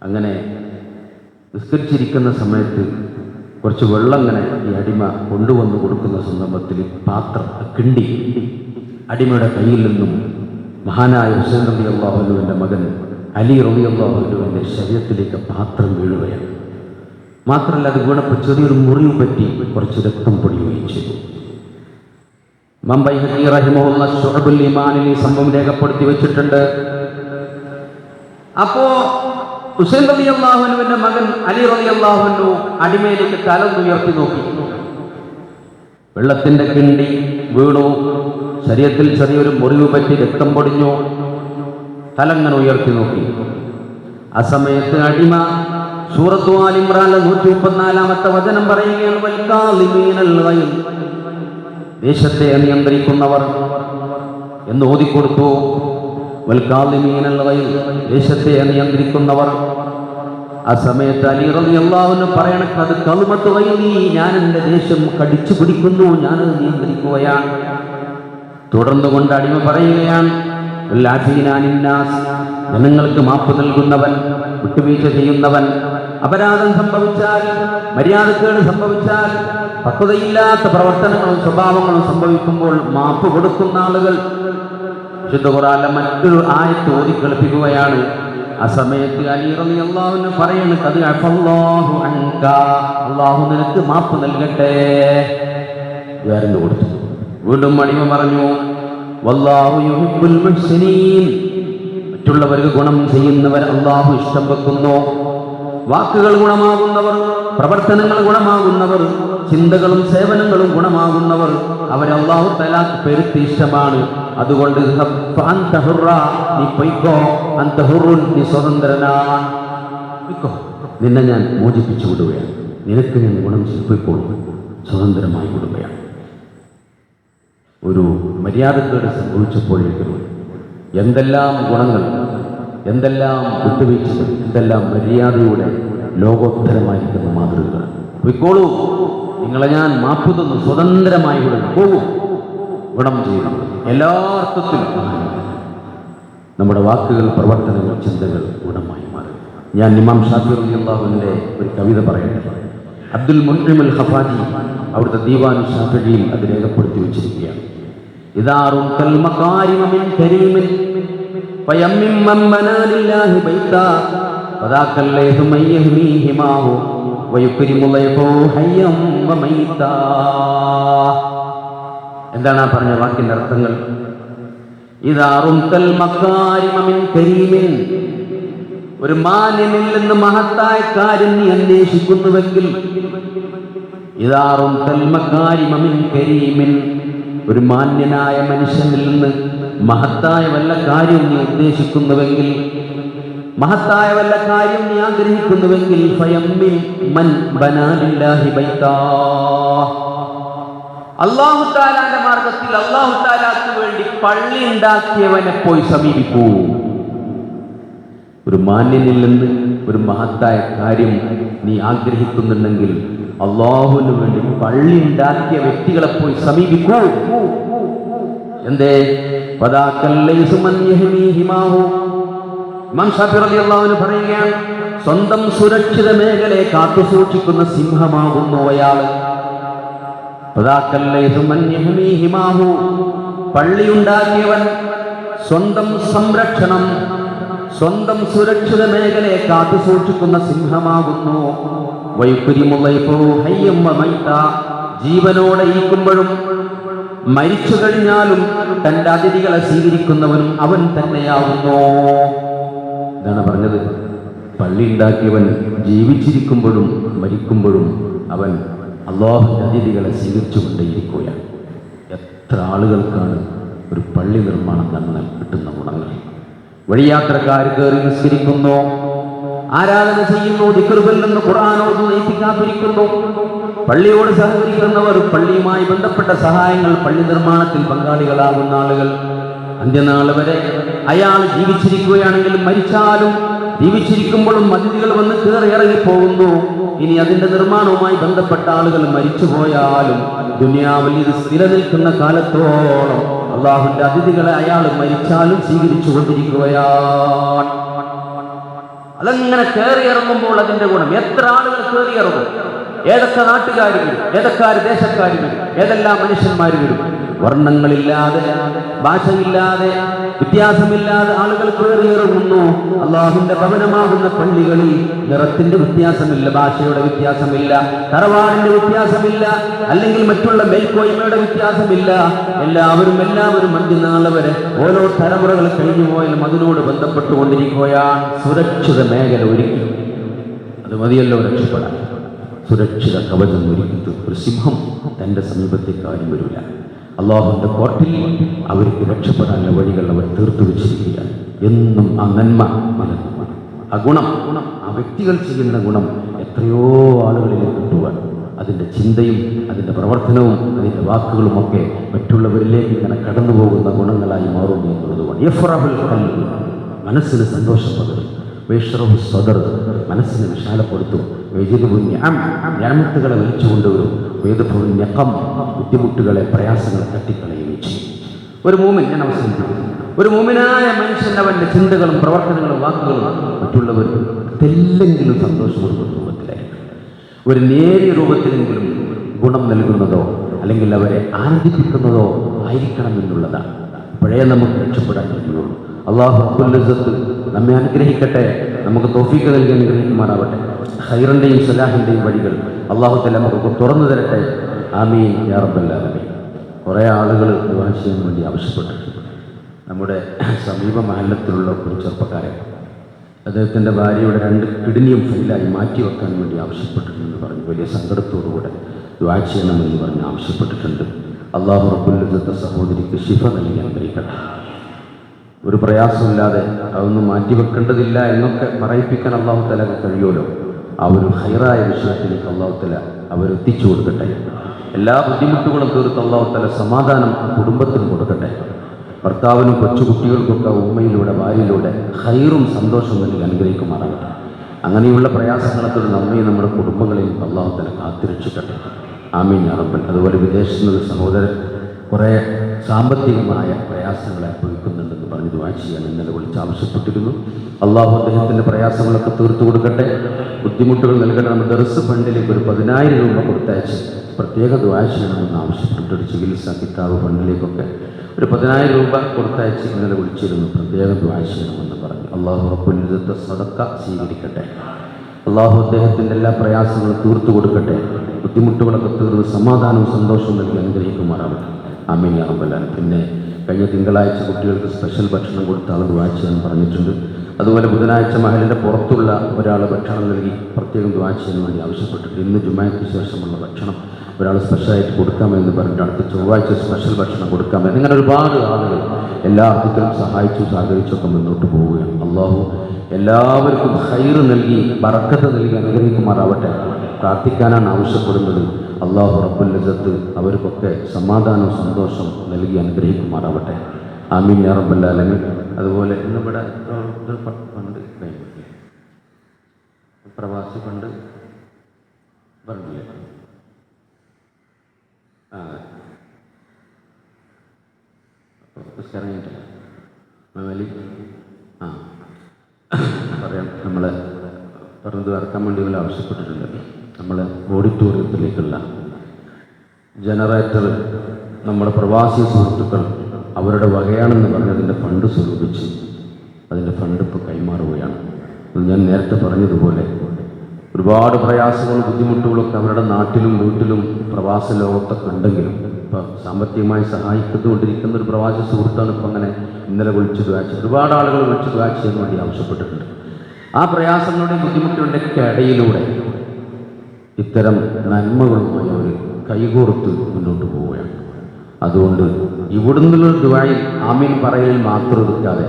അങ്ങനെ നിസ്കരിച്ചിരിക്കുന്ന സമയത്ത് കുറച്ച് വെള്ളം ഇങ്ങനെ ഈ അടിമ കൊണ്ടുവന്ന് കൊടുക്കുന്ന സന്ദർഭത്തിൽ പാത്രം കിണ്ടി അടിമയുടെ കയ്യിൽ നിന്നും മഹാനായ ഹുസൈൻ റളിയല്ലാഹു അൻഹുവിന്റെ മകൻ അലി റളിയല്ലാഹു അൻഹുവിന്റെ ശരീരത്തിലേക്ക് പാത്രം വീഴുകയാണ്. മാത്രമല്ല, അത് വീണപ്പോൾ ചെറിയൊരു മുറിവ് പറ്റി കുറച്ച് രക്തം പൊടിയുകയും ചെയ്തു. ഇമാം ബൈഹഖി റഹിമഹുല്ലാ ശുഅബുൽ ഈമാനിൽ ഈ സംഭവം രേഖപ്പെടുത്തി വെച്ചിട്ടുണ്ട്. അപ്പോ ഹുസൈൻ റളിയല്ലാഹു അൻഹുവിന്റെ മകൻ അലി റളിയല്ലാഹു അൻഹു അടിമയിലേക്ക് തല ഉയർത്തി നോക്കി. വെള്ളത്തിന്റെ കിണ്ടി വീണു, ശരീരത്തിൽ ചെറിയൊരു മുറിവ് പറ്റി രക്തം പൊടിഞ്ഞു. തലങ്ങനെ ഉയർത്തി നോക്കി. ആ സമയത്ത് അടിമ സൂറത്തു ആൽ ഇംറാനിലെ 134-ാമത്തെ വചനം പറയുകയാണ്, വൽകാളിമീനൽ ഗൈദ്, ദേശത്തെ നിയന്ത്രിക്കുന്നവർ എന്ന് ഓതിക്കൊടുത്തു. വൽകാളിമീനൽ ഗൈദ്, ദേശത്തെ നിയന്ത്രിക്കുന്നവർ. ആ സമയത്ത് അലി റളിയല്ലാഹു അൻഹു പറയണ, അത് കൽമത്തു ഗൈദി, ഞാൻ എൻ്റെ ദേശം കടിച്ചു പിടിക്കുന്നു, ഞാനത് നിയന്ത്രിക്കുകയാണ്. തുടർന്നു കൊണ്ട് അടിമ പറയുകയാണ്, ജനങ്ങൾക്ക് മാപ്പ് നൽകുന്നവൻ, വിട്ടുവീഴ്ച ചെയ്യുന്നവൻ, അപരാധം സംഭവിച്ചാൽ, മര്യാദക്കേട് സംഭവിച്ചാൽ, പക്വതയില്ലാത്ത പ്രവർത്തനങ്ങളും സ്വഭാവങ്ങളും സംഭവിക്കുമ്പോൾ മാപ്പ് കൊടുക്കുന്ന ആളുകൾ. വിശുദ്ധ ഖുർആനിലെ മറ്റൊരു ആയത്ത് ഓതി കേൾപ്പിക്കുകയാണ്. ആ സമയത്ത് അലി റളിയല്ലാഹു അൻഹു പറയുന്നു, ഖദ് അഫല്ലാഹു അൻക, അല്ലാഹു നിനക്ക് മാപ്പ് നൽകട്ടെ. വേറെ കൊടുത്തു. വീണ്ടും അടിമ പറഞ്ഞു, വല്ലാഹു യുഹിബ്ബുൽ മുഹ്സിനീൻ, മറ്റുള്ളവർക്ക് ഗുണം ചെയ്യുന്നവർ അല്ലാഹു ഇഷ്ടം വെക്കുന്നു. വാക്കുകൾ ഗുണമാകുന്നവർ, പ്രവർത്തനങ്ങൾ ഗുണമാകുന്നവർ, ചിന്തകളും സേവനങ്ങളും ഗുണമാകുന്നവർ, അവരെ അല്ലാഹു തആലക്ക് പെരുത്ത് ഇഷ്ടമാണ്. അതുകൊണ്ട് അൻത ഹുറ, നീ പൊയ്ക്കോ, അൻത ഹുറുൻ, നീ സ്വതന്ത്രനാണ്, പൊയ്ക്കോ, നിന്നെ ഞാൻ മോചിപ്പിച്ചു വിടുകയാണ്, നിനക്ക് ഞാൻ ഗുണം ചെയ്യിപ്പോഴും സ്വതന്ത്രമായി വിടുകയാണ്. ഒരു മര്യാദക്കേട് സംഭവിച്ചപ്പോഴേക്കും എന്തെല്ലാം ഗുണങ്ങൾ, എന്തെല്ലാം വിട്ടുവീഴ്ചകൾ, എന്തെല്ലാം മര്യാദയുടെ ലോകോത്തരമായിരിക്കുന്ന മാതൃകകൾ. പോയിക്കോളൂ, നിങ്ങളെ ഞാൻ മാപ്പ് തന്നു, സ്വതന്ത്രമായി വിടുന്നു, പോകൂ, ഗുണം ചെയ്യണം. എല്ലാ അർത്ഥത്തിലും നമ്മുടെ വാക്കുകൾ, പ്രവർത്തനങ്ങൾ, ചിന്തകൾ ഗുണമായി മാറും. ഞാൻ ഇമാം ഷാഫി റളിയല്ലാഹുവിന്റെ ഒരു കവിത പറയട്ടെ. അബ്ദുൽ മുൻഇം അൽ ഖഫാജി അവിടുത്തെ ദീവാൻ ഷാഫിയിൽ അത് രേഖപ്പെടുത്തി വെച്ചിരിക്കുകയാണ്. ഇദാറും കൽ മകാരിമ മിൻ കരീമിൻ ഫയമ്മിൻ മൻ ബനാ ലില്ലാഹി ബൈതാ വദാകൽ ലൈഹു മൻ യഹ്മീഹിമാഹു വയുക്രിമു ലൈഹു ഹയ്യം വമൈതാ. എന്താണ് ആ പറഞ്ഞ വാക്കിന്റെ അർത്ഥങ്ങൾ? ഇദാറും കൽ മകാരിമ മിൻ കരീമിൻ, ഒരു മാന്യനിൽ നിന്ന് മഹത്തായ കാര്യം നീ അന്വേഷിക്കുന്നുവെങ്കിൽ, ഇദാറും കൽ മകാരിമ മിൻ കരീമിൻ, ഒരു മാന്യനായ മനുഷ്യനിൽ നിന്ന് മഹത്തായ വല്ല കാര്യം നീ ഉദ്ദേശിക്കുന്നുവെങ്കിൽ, മഹത്തായ വല്ല കാര്യം നീ ആഗ്രഹിക്കുന്നുവെങ്കിൽ, ഫയമ്മിൻ മൻ ബനാ ലില്ലാഹി ബൈതാ, അല്ലാഹു തആലാന്റെ മാർഗത്തിൽ അല്ലാഹു തആലാക്ക് വേണ്ടി പള്ളി ഉണ്ടാക്കിയവനെ പോയി സമീപിക്കൂ. ഒരു മാന്യനിൽ നിന്ന് ഒരു മഹത്തായ കാര്യം നീ ആഗ്രഹിക്കുന്നുണ്ടെങ്കിൽ അല്ലാഹുവിന് വേണ്ടി പള്ളി ഉണ്ടാക്കിയ വ്യക്തികളെ പോയി സമീപിക്കൂ. എന്തേ? ഇമാം ഷാഫി റളിയല്ലാഹു അൻഹു പറയുകയാണ്, സ്വന്തം സുരക്ഷിത മേഖലയെ കാത്തു സൂക്ഷിക്കുന്ന സിംഹമാകുന്നു അയാൾ. പള്ളിയുണ്ടാക്കിയവൻ സ്വന്തം സംരക്ഷണം, സ്വന്തം സുരക്ഷിത മേഖലയെ കാത്തു സൂക്ഷിക്കുന്ന സിംഹമാകുന്നു. ജീവനോടെ ഇരിക്കുമ്പോഴും മരിച്ചു കഴിഞ്ഞാലും തന്റെ അതിഥികളെ സ്വീകരിക്കുന്നവനും അവൻ തന്നെയാകുന്നു. ഇതാണ് പറഞ്ഞത്. പള്ളി ഉണ്ടാക്കിയവൻ ജീവിച്ചിരിക്കുമ്പോഴും മരിക്കുമ്പോഴും അവൻ അല്ലാഹുവിന്റെ അതിഥികളെ സ്വീകരിച്ചുകൊണ്ടേയിരിക്കുകയാണ്. എത്ര ആളുകൾക്കാണ് ഒരു പള്ളി നിർമ്മാണം തന്നെ കിട്ടുന്ന ഗുണങ്ങൾ. വഴിയാത്രക്കാർ കയറി നിസ്കരിക്കുന്നു, ആരാധന ചെയ്യുന്നു, ദിക്ർ ചൊല്ലുന്നു, ഖുർആൻ ഓതുന്നു, ഇത്തികാഫിരിക്കുന്നു. പള്ളിയോട് സഹകരിക്കുന്നവർ, പള്ളിയുമായി ബന്ധപ്പെട്ട സഹായങ്ങൾ, പള്ളി നിർമ്മാണത്തിൽ പങ്കാളികളാകുന്ന ആളുകൾ, അന്ത്യനാൾ വരെ അയാൾ ജീവിച്ചിരിക്കുകയാണെങ്കിലും മരിച്ചാലും ജീവിച്ചിരിക്കുമ്പോഴും അതിഥികൾ വന്ന് കയറി ഇറങ്ങി പോകുന്നു. ഇനി അതിന്റെ നിർമ്മാണവുമായി ബന്ധപ്പെട്ട ആളുകൾ മരിച്ചുപോയാലും ദുനിയാവിൽ ഇത് നിലനിൽക്കുന്ന കാലത്തോളം അള്ളാഹുവിന്റെ അതിഥികളെ അയാൾ മരിച്ചാലും സ്വീകരിച്ചു കൊണ്ടിരിക്കുകയാണ്. അതങ്ങനെ കയറി ഇറങ്ങുമ്പോൾ അതിന്റെ ഗുണം. എത്ര ആളുകൾ കയറി ഇറങ്ങും, ഏതൊക്കെ നാട്ടുകാർ വരും, ഏതൊക്കെ ദേശക്കാർ വരും, ഏതെല്ലാം മനുഷ്യന്മാർ വരും. വർണ്ണങ്ങളില്ലാതെ, ഭാഷയില്ലാതെ, വ്യത്യാസമില്ലാതെ ആളുകൾ കയറിയിറങ്ങുന്നു. അള്ളാഹുവിന്റെ ഭവനമാകുന്ന പള്ളികളിൽ നിറത്തിന്റെ വ്യത്യാസമില്ല, ഭാഷയുടെ വ്യത്യാസമില്ല, തറവാടിന്റെ വ്യത്യാസമില്ല, അല്ലെങ്കിൽ മറ്റുള്ള മേൽക്കോയ്മയുടെ വ്യത്യാസമില്ല. എല്ലാവരും അന്ത്യനാള് വരെ ഓരോ തലമുറകൾ കഴിഞ്ഞു പോയാലും അതിനോട് ബന്ധപ്പെട്ടുകൊണ്ടിരിക്കുകയാണ്. സുരക്ഷിത മേഖല ഒരുക്കി, അത് മതിയല്ലോ രക്ഷപ്പെടാൻ. സുരക്ഷിത കവചം ഒരുക്കി ഒരു സിംഹം തന്റെ സമീപത്തേക്ക് ആരും വരില്ല. അള്ളാഹുവിന്റെ കോർട്ടിൽ അവർക്ക് രക്ഷപ്പെടാനുള്ള വഴികൾ അവർ തീർത്തു വെച്ചിരിക്കുകയാണ്. എന്നും ആ നന്മ, ആ ഗുണം, ആ വ്യക്തികൾ ചെയ്യുന്ന ഗുണം എത്രയോ ആളുകളിലേക്ക് കിട്ടുവാൻ അതിൻ്റെ ചിന്തയും അതിൻ്റെ പ്രവർത്തനവും അതിൻ്റെ വാക്കുകളും ഒക്കെ മറ്റുള്ളവരിലേക്ക് ഇങ്ങനെ കടന്നു പോകുന്ന ഗുണങ്ങളായി മാറുന്നു എന്നുള്ളതുകൊണ്ട് മനസ്സിന് സന്തോഷം പകരും, സദർ മനസ്സിനെ വിശാലപ്പെടുത്തും, ഞാമത്തുകളെ വലിച്ചു കൊണ്ടുവരും, ബുദ്ധിമുട്ടുകളെ, പ്രയാസങ്ങളെ തട്ടിക്കളയുകയും ചെയ്യും. ഒരു മൂമിൻ, ഞാൻ അവസാനിപ്പിക്കുന്നു, ഒരു മൂമിനായ മനുഷ്യൻ അവൻ്റെ ചിന്തകളും പ്രവർത്തനങ്ങളും വാക്കുകളും മറ്റുള്ളവർക്ക് തെല്ലെങ്കിലും സന്തോഷം കൊടുക്കുന്ന രൂപത്തിലായിരിക്കും, ഒരു നേരിയ രൂപത്തിലെങ്കിലും ഗുണം നൽകുന്നതോ അല്ലെങ്കിൽ അവരെ ആനന്ദിപ്പിക്കുന്നതോ ആയിരിക്കണം എന്നുള്ളതാണ്. അപ്പോഴേ നമുക്ക് രക്ഷപ്പെടാൻ കഴിയുള്ളൂ. അള്ളാഹു റബ്ബുൽ ഇസ്സത്ത് നമ്മെ അനുഗ്രഹിക്കട്ടെ, നമുക്ക് തൗഫീഖ് നൽകി അനുഗ്രഹിക്കുമാറാവട്ടെ. ഖൈറിൻ്റെയും സലാഹിൻ്റെയും വഴികൾ അള്ളാഹു തആല നമുക്ക് തുറന്നു തരട്ടെ. ആമീൻ യാ റബ്ബൽ ആലമീൻ. കുറേ ആളുകൾ ദുആ ചെയ്യാൻ വേണ്ടി ആവശ്യപ്പെട്ടിട്ടുണ്ട്. നമ്മുടെ സമീപ മഹല്ലത്തിലുള്ള ഒരു ചെറുപ്പക്കാരൻ അദ്ദേഹത്തിൻ്റെ ഭാര്യയുടെ 2 കിഡ്നിയും ഫെയിലായി മാറ്റിവെക്കാൻ വേണ്ടി ആവശ്യപ്പെട്ടിട്ടുണ്ടെന്ന് പറഞ്ഞു വലിയ സങ്കടത്തോടുകൂടെ ദുആ ചെയ്യണമെന്ന് പറഞ്ഞ് ആവശ്യപ്പെട്ടിട്ടുണ്ട്. അള്ളാഹു റബ്ബുൽ ഇസ്സത്ത് സഹോദരിക്ക് ശിഫ നൽകി അനുഗ്രഹിക്കട്ടെ. ഒരു പ്രയാസമില്ലാതെ അതൊന്നും മാറ്റിവെക്കേണ്ടതില്ല എന്നൊക്കെ പറയിപ്പിക്കാൻ അള്ളാഹു തആലക്ക് കഴിയുമല്ലോ. ആ ഒരു ഹൈറായ വിഷയത്തിലേക്ക് അള്ളാഹു തആല അവരെത്തിച്ചു കൊടുക്കട്ടെ. എല്ലാ ബുദ്ധിമുട്ടുകളും തീർത്ത് അള്ളാഹു തആല സമാധാനം കുടുംബത്തിന് കൊടുക്കട്ടെ. ഭർത്താവിനും കൊച്ചുകുട്ടികൾക്കൊക്കെ ഉമ്മയിലൂടെ ഭാര്യയിലൂടെ ഹൈറും സന്തോഷം നൽകി അനുഗ്രഹിക്കുമാറാകട്ടെ. അങ്ങനെയുള്ള പ്രയാസങ്ങളൊക്കെ നമ്മയും നമ്മുടെ കുടുംബങ്ങളെയും അള്ളാഹു തആല കാത്തിരക്ഷിക്കട്ടെ. ആമീൻ യാ റബ്ബൽ. അതുപോലെ വിദേശത്ത് നിന്ന് സഹോദരൻ കുറേ സാമ്പത്തികമായ പ്രയാസങ്ങൾ അനുഭവിക്കുന്നുണ്ടെന്ന് പറഞ്ഞ് ദുആ ചെയ്യാൻ ഇന്നലെ വിളിച്ച് ആവശ്യപ്പെട്ടിരുന്നു. അള്ളാഹു അദ്ദേഹത്തിൻ്റെ പ്രയാസങ്ങളൊക്കെ തീർത്തു കൊടുക്കട്ടെ, ബുദ്ധിമുട്ടുകൾ നൽകട്ടെ. നമ്മുടെ ദർസ് ഫണ്ടിലേക്ക് ഒരു 10,000 രൂപ കൊടുത്തയച്ച് പ്രത്യേക ദുആ ചെയ്യണമെന്ന് ആവശ്യപ്പെട്ടിട്ടൊരു ചികിത്സാ കിതാബ് ഫണ്ടിലേക്കൊക്കെ ഒരു 10,000 രൂപ കൊടുത്തയച്ച് ഇന്നലെ വിളിച്ചിരുന്നു, പ്രത്യേകം ദുആ ചെയ്യണമെന്ന് പറഞ്ഞു. അള്ളാഹു റബ്ബുൽ ഇസ്സത്ത് സദഖ സ്വീകരിക്കട്ടെ. അള്ളാഹു അദ്ദേഹത്തിൻ്റെ എല്ലാ പ്രയാസങ്ങളും തീർത്തു കൊടുക്കട്ടെ, ബുദ്ധിമുട്ടുകളൊക്കെ തീർന്ന് സമാധാനവും സന്തോഷവും നൽകി അനുഗ്രഹിക്കുമാറാവട്ടെ. ആമീൻ യാ റബ്ബൽ ആലമീൻ. പിന്നെ കഴിഞ്ഞ തിങ്കളാഴ്ച കുട്ടികൾക്ക് സ്പെഷ്യൽ ഭക്ഷണം കൊടുത്ത ആൾ ദുആ ചെയ്യാൻ പറഞ്ഞിട്ടുണ്ട്. അതുപോലെ ബുധനാഴ്ച മഹലിൻ്റെ പുറത്തുള്ള ഒരാൾ ഭക്ഷണം നൽകി പ്രത്യേകം ദുആ ചെയ്യാൻ വേണ്ടി ആവശ്യപ്പെട്ടിട്ട് ഇന്ന് ജുമായ്ക്ക് ശേഷമുള്ള ഭക്ഷണം ഒരാൾ സ്പെഷ്യലായിട്ട് കൊടുക്കാമെന്ന് പറഞ്ഞിട്ട് അടുത്ത ചൊവ്വാഴ്ച സ്പെഷ്യൽ ഭക്ഷണം കൊടുക്കാമെന്ന്. ഇങ്ങനെ ഒരുപാട് ആളുകൾ എല്ലാ അർത്ഥത്തിലും സഹായിച്ചു സഹകരിച്ചൊക്കെ മുന്നോട്ട് പോവുകയാണ്. അള്ളാഹു എല്ലാവർക്കും ഖൈറ് നൽകി ബറക്കത്ത് നൽകി അനുഗ്രഹിക്കുമാറാവട്ടെ. പ്രാർത്ഥിക്കാനാണ് ആവശ്യപ്പെടുന്നത്. അള്ളാഹു റബ്ബുൽ ഇസ്സത്ത് അവർക്കൊക്കെ സമാധാനവും സന്തോഷം നൽകി അനുഗ്രഹിക്കുമാറാവട്ടെ. ആമീൻ യാ റബ്ബൽ ആലമീൻ. അതുപോലെ ഇന്നിവിടെ ഫണ്ട് പ്രവാസി ഫണ്ട് പറഞ്ഞില്ലേ? പറയാം. നമ്മൾ പറഞ്ഞത് ഇറക്കാൻ വേണ്ടി വല്ല ആവശ്യപ്പെട്ടിട്ടുണ്ടല്ലോ. നമ്മൾ ഓഡിറ്റോറിയത്തിലേക്കുള്ള ജനറേറ്റർ നമ്മുടെ പ്രവാസി സുഹൃത്തുക്കൾ അവരുടെ വകയാണെന്ന് പറഞ്ഞതിൻ്റെ ഫണ്ട് സ്വരൂപിച്ച് അതിൻ്റെ ഫണ്ട് ഇപ്പോൾ കൈമാറുകയാണ്. അത് ഞാൻ നേരത്തെ പറഞ്ഞതുപോലെ ഒരുപാട് പ്രയാസങ്ങളും ബുദ്ധിമുട്ടുകളൊക്കെ അവരുടെ നാട്ടിലും വീട്ടിലും പ്രവാസ ലോകത്തൊക്കെ ഉണ്ടെങ്കിലും ഇപ്പോൾ സാമ്പത്തികമായി സഹായിക്കൊണ്ടിരിക്കുന്ന ഒരു പ്രവാസി സുഹൃത്താണ് ഇപ്പോൾ അങ്ങനെ ഇന്നലെ വിളിച്ച് ദുആ ചെയ്ത് ഒരുപാട് ആളുകൾ വിളിച്ച് ദുആ ചെയ്യാൻ വേണ്ടി ആവശ്യപ്പെട്ടിട്ടുണ്ട്. ആ പ്രയാസങ്ങളുടെയും ബുദ്ധിമുട്ടുകളുടെയൊക്കെ ഇടയിലൂടെ ഇത്തരം നന്മകളുമായി അവർ കൈകോർത്ത് മുന്നോട്ട് പോവുകയാണ്. അതുകൊണ്ട് ഇവിടുന്നുള്ള ദുആയിൽ ആമീൻ പറയലിൽ മാത്രം എടുക്കാതെ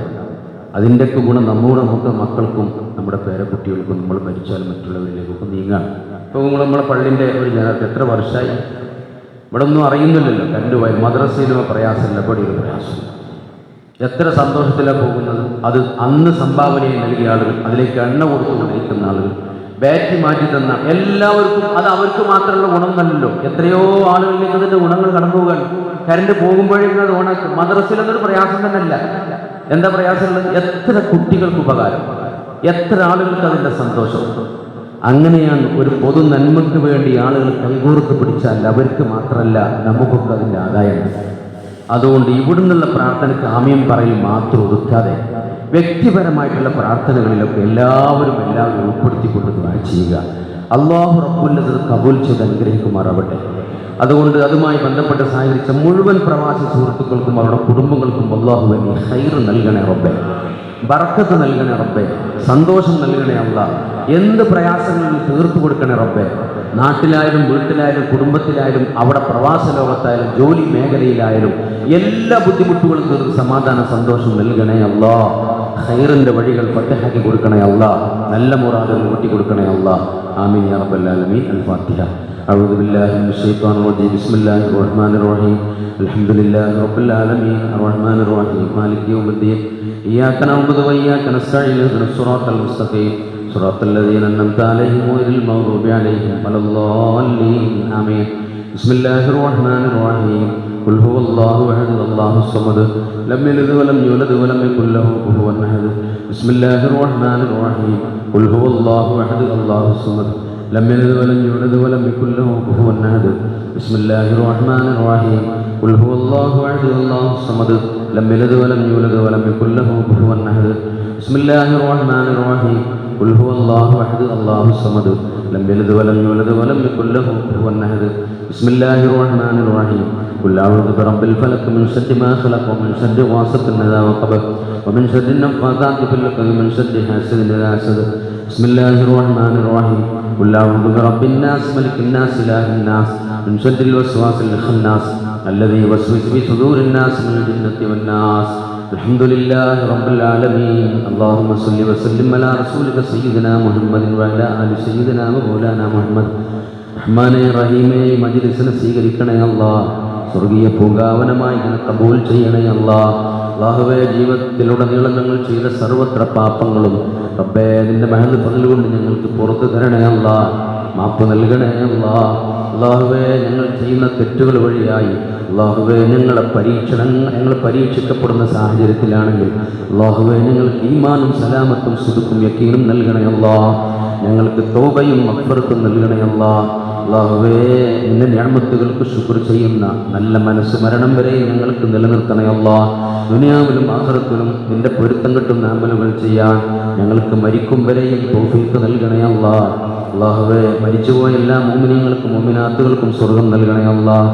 അതിൻ്റെയൊക്കെ ഗുണം നമുക്ക് മക്കൾക്കും നമ്മുടെ പേരക്കുട്ടികൾക്കും നമ്മൾ മരിച്ചാലും മറ്റുള്ളവരിലേക്കൊക്കെ നീങ്ങാൻ ഇപ്പോൾ നമ്മളെ പള്ളിൻ്റെ ഒരു ജനത്തെ എത്ര വർഷമായി ഇവിടെ ഒന്നും അറിയുന്നില്ലല്ലോ. കറണ്ട് പോയി മദ്രസയിലും പ്രയാസമില്ല, ഇവിടെ ഒരു പ്രയാസമില്ല. എത്ര സന്തോഷത്തിലാണ് പോകുന്നത്. അത് അന്ന് സംഭാവനയെ നൽകിയ ആളുകൾ, അതിലേക്ക് എണ്ണ കൊടുത്തുകൊണ്ടിരിക്കുന്ന ആളുകൾ, ബാറ്ററി മാറ്റി തന്ന എല്ലാവർക്കും അത് അവർക്ക് മാത്രമുള്ള ഗുണമെന്നല്ലോ, എത്രയോ ആളുകളിലേക്ക് അതിൻ്റെ ഗുണങ്ങൾ കടന്നു പോവുകയാണ്. കറണ്ട് പോകുമ്പോഴേക്കും അത് ഓണാക്കും. മദ്രസയിലൊന്നൊരു പ്രയാസം തന്നെയല്ല. എന്താ പ്രയാസമുള്ളത്? എത്ര കുട്ടികൾക്ക് ഉപകാരം, എത്ര ആളുകൾക്ക് അതിൻ്റെ സന്തോഷം. അങ്ങനെയാണ് ഒരു പൊതു നന്മയ്ക്ക് വേണ്ടി ആളുകൾ കൈകോർത്ത് പിടിച്ചാൽ അവർക്ക് മാത്രമല്ല നമുക്കൊക്കെ അതിൻ്റെ ആദായം. അതുകൊണ്ട് ഇവിടുന്നുള്ള പ്രാർത്ഥനയ്ക്ക് ആമയം പറയിൽ മാത്രം ഒതുക്കാതെ വ്യക്തിപരമായിട്ടുള്ള പ്രാർത്ഥനകളിലൊക്കെ എല്ലാവരും ഉൾപ്പെടുത്തിക്കൊണ്ട് ദുആ ചെയ്യുക. അല്ലാഹു റബ്ബുൽ ഇസ്സത്ത് കബൂൽ ചെയ്ത് അനുഗ്രഹിക്കുമാറാവട്ടെ. അതുകൊണ്ട് അതുമായി ബന്ധപ്പെട്ട് സഹകരിച്ച മുഴുവൻ പ്രവാസി സുഹൃത്തുക്കൾക്കും അവരുടെ കുടുംബങ്ങൾക്കും അല്ലാഹുവേ നീ ഖൈർ നൽകണേ റബ്ബേ, ബർക്കത്ത് നൽകണേ റബ്ബേ, സന്തോഷം നൽകണേ അല്ലാഹ്. എന്ത് പ്രയാസങ്ങളും തീർത്തു കൊടുക്കണേ റബ്ബേ. നാട്ടിലായാലും വീട്ടിലായാലും കുടുംബത്തിലായാലും അവിടെ പ്രവാസ ലോകത്തായാലും ജോലി മേഖലയിലായാലും എല്ലാ ബുദ്ധിമുട്ടുകളും തീർത്ത് സമാധാന സന്തോഷം നൽകണേ അല്ലാഹ്. ഖൈറിൻ്റെ വഴികൾ ഫതഹാക്കി കൊടുക്കണേ അല്ലാഹ്. നല്ല മുറാദുകൾ കൂട്ടി കൊടുക്കണേ അല്ലാഹ്. ആമീൻ യാ റബ്ബൽ ആലമീൻ. അൽ ഫാത്തിഹ. അഊദു ബില്ലാഹി മിനശ് ശൈത്വാനിർ റജീം. ബിസ്മില്ലാഹിർ റഹ്മാനിർ റഹീം. അൽഹംദുലില്ലാഹി റബ്ബിൽ ആലമീൻ അർറഹ്മാനിർ റഹീം മാലികി യൗമിദ്ദീൻ. ഇയ്യാക നഅ്ബുദു വ ഇയ്യാക നസ്തഈൻ ഇഹ്ദിനസ് സിറാത്തൽ മുസ്തഖീം صراط الذين أنعمت عليهم غير المغضوب عليهم ولا الضالين آمين. بسم الله الرحمن الرحيم. قل هو الله أحد الله الصمد لم يلد ولم يولد ولم يكن له كفوا أحد. بسم الله الرحمن الرحيم. قل هو الله أحد الله الصمد لم يلد ولم يولد ولم يكن له كفوا أحد. بسم الله الرحمن الرحيم. قل هو الله أحد الله الصمد لم يلد ولم يولد ولم يكن له كفوا أحد. بسم الله الرحمن الرحيم. قل هو الله أحد الله الصمد لم يلد ولم يولد ولم يكن له كفوا أحد. بسم الله الرحمن الرحيم. قل أعوذ برب الفلق من شر ما خلق ومن شر غاسق إذا وقب ومن شر النفاثات في العقد ومن شر حاسد إذا حسد. بسم الله الرحمن الرحيم. قل أعوذ برب الناس ملك الناس إله الناس من شر الوسواس الخناس الذي يوسوس في صدور الناس من الجنة والناس. الحمد لله رب العالمين. اللهم صل وسلم على رسولك سيدنا محمد وعلى آل سيدنا مولانا محمد. റഹ്മാനേ റഹീമേ മജ്ലിസിനെ സ്വീകരിക്കണേ അല്ലാഹ്. സ്വർഗീയ പൂങ്കാവനമായി ഇതിനെ കബൂൽ ചെയ്യണേ അല്ലാഹ്. അല്ലാഹുവേ ജീവിതത്തിലുടനീളം ഞങ്ങൾ ചെയ്ത സർവത്ര പാപങ്ങളും റബ്ബേ നിന്റെ മഹദ് ഫضل കൊണ്ട് ഞങ്ങൾക്ക് പുറത്തു തരണേ അല്ലാഹ്. മാപ്പ് നൽകണേ അല്ലാഹ്. അല്ലാഹുവേ ഞങ്ങൾ ചെയ്യുന്ന തെറ്റുകൾ വഴിയായി അല്ലാഹുവേ ഞങ്ങൾ പരീക്ഷിക്കപ്പെടുന്ന സാഹചര്യത്തിലാണെങ്കിൽ അല്ലാഹുവേ ഞങ്ങൾക്ക് ഈമാനും സലാമത്തും സുദുക്കും യക്കീനും നൽകണേ അല്ലാഹ്. ഞങ്ങൾക്ക് തൗബയും മഗ്ഫിറത്തും നൽകണേ അല്ലാഹ്. അല്ലാഹുവേ നിന്റെ നിഅമത്തുകൾക്ക് ശുക്ർ ചെയ്യുന്ന നല്ല മനസ്സ് മരണം വരെ ഞങ്ങൾക്ക് നിലനിർത്തണേ അല്ലാഹ്. ദുനിയാവിലും ആഖിറത്തിലും നിന്റെ പൊരുത്തം കിട്ടുന്ന അമലുകൾ ചെയ്യാൻ ഞങ്ങൾക്ക് മരിക്കും വരെയും തൗഫീഖ് നൽകണേ അല്ലാഹ്. അല്ലാഹുവേ മരിച്ചുപോയ എല്ലാ മുഅ്മിനീങ്ങൾക്കും മുഅ്മിനാത്തുകൾക്കും സ്വർഗ്ഗം നൽകണേ അല്ലാഹ്.